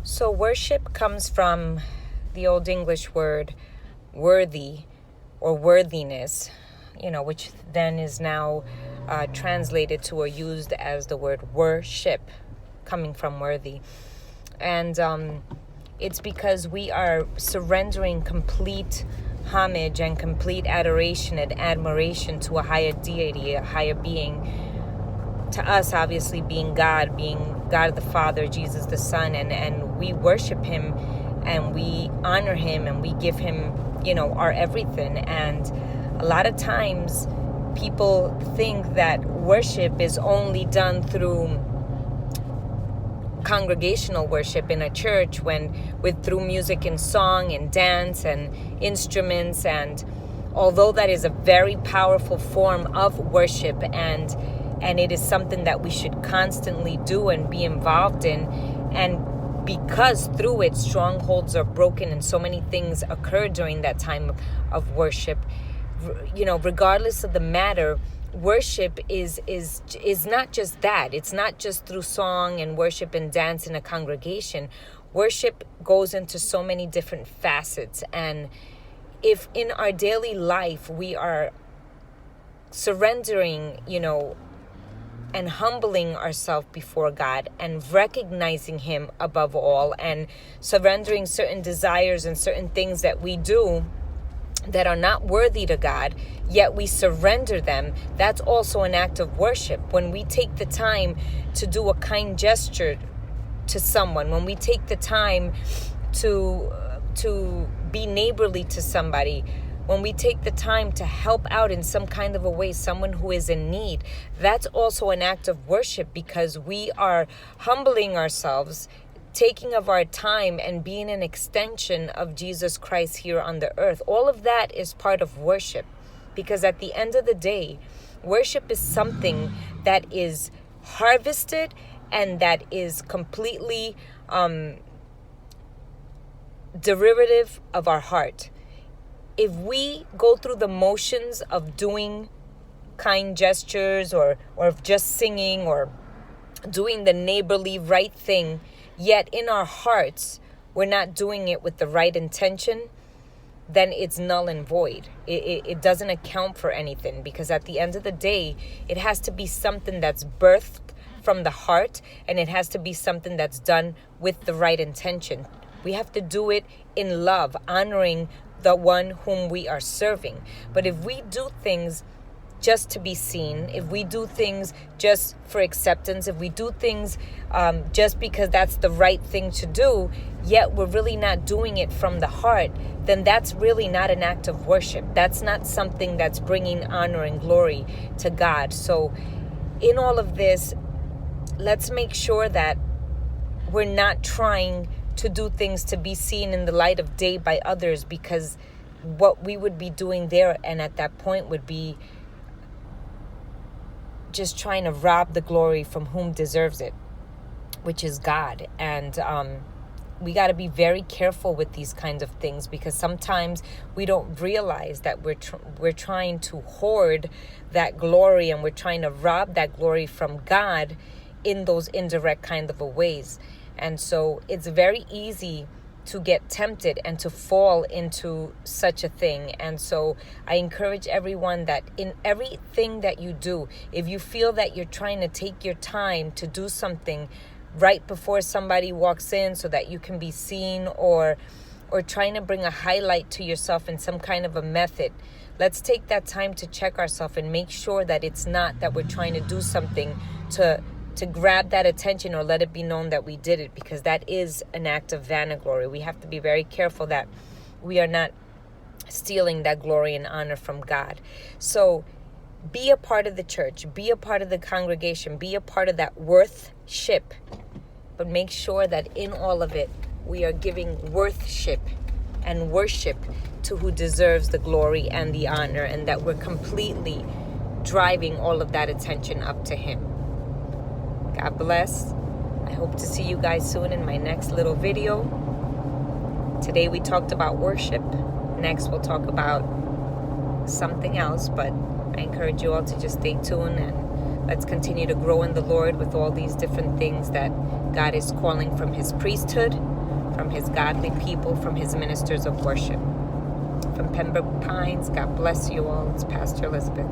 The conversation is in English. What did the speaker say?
So worship comes from the Old English word worthy or worthiness, which then is now translated to or used as the word worship, coming from worthy. And it's because we are surrendering complete homage and complete adoration and admiration to a higher deity, a higher being. To us, obviously, being God the Father, Jesus the Son, and we worship him and we honor him and we give him, our everything. And a lot of times people think that worship is only done through congregational worship in a church, through music and song and dance and instruments. And although that is a very powerful form of worship, and it is something that we should constantly do and be involved in, and because through it strongholds are broken and so many things occur during that time of worship, regardless of the matter, worship is not just that. It's not just through song and worship and dance in a congregation. Worship goes into so many different facets. And if in our daily life we are surrendering, and humbling ourselves before God and recognizing him above all, and surrendering certain desires and certain things that we do that are not worthy to God, yet we surrender them, that's also an act of worship. When we take the time to do a kind gesture to someone, when we take the time to be neighborly to somebody, when we take the time to help out in some kind of a way someone who is in need, that's also an act of worship, because we are humbling ourselves, taking of our time and being an extension of Jesus Christ here on the earth. All of that is part of worship, because at the end of the day, worship is something that is harvested and that is completely derivative of our heart. If we go through the motions of doing kind gestures or just singing or doing the neighborly right thing, yet in our hearts we're not doing it with the right intention, then it's null and void. It doesn't account for anything, because at the end of the day, it has to be something that's birthed from the heart, and it has to be something that's done with the right intention. We have to do it in love, honoring the one whom we are serving. But if we do things just to be seen, if we do things just for acceptance, if we do things just because that's the right thing to do, yet we're really not doing it from the heart, then that's really not an act of worship. That's not something that's bringing honor and glory to God. So in all of this, let's make sure that we're not trying to do things to be seen in the light of day by others, because what we would be doing there and at that point would be just trying to rob the glory from whom deserves it, which is God. And we got to be very careful with these kinds of things, because sometimes we don't realize that we're trying to hoard that glory, and we're trying to rob that glory from God in those indirect kind of ways. And so it's very easy to get tempted and to fall into such a thing. And so I encourage everyone that in everything that you do, if you feel that you're trying to take your time to do something right before somebody walks in so that you can be seen, or trying to bring a highlight to yourself in some kind of a method, let's take that time to check ourselves and make sure that it's not that we're trying to do something to grab that attention or let it be known that we did it, because that is an act of vanaglory. We have to be very careful that we are not stealing that glory and honor from God. So be a part of the church, be a part of the congregation, be a part of that worthship, but make sure that in all of it, we are giving worthship and worship to who deserves the glory and the honor, and that we're completely driving all of that attention up to him. God bless. I hope to see you guys soon in my next little video. Today we talked about worship. Next we'll talk about something else, but I encourage you all to just stay tuned and Let's continue to grow in the Lord with all these different things that God is calling from his priesthood, from his godly people, from his ministers of worship. From Pembroke Pines, God bless you all. It's Pastor Elizabeth.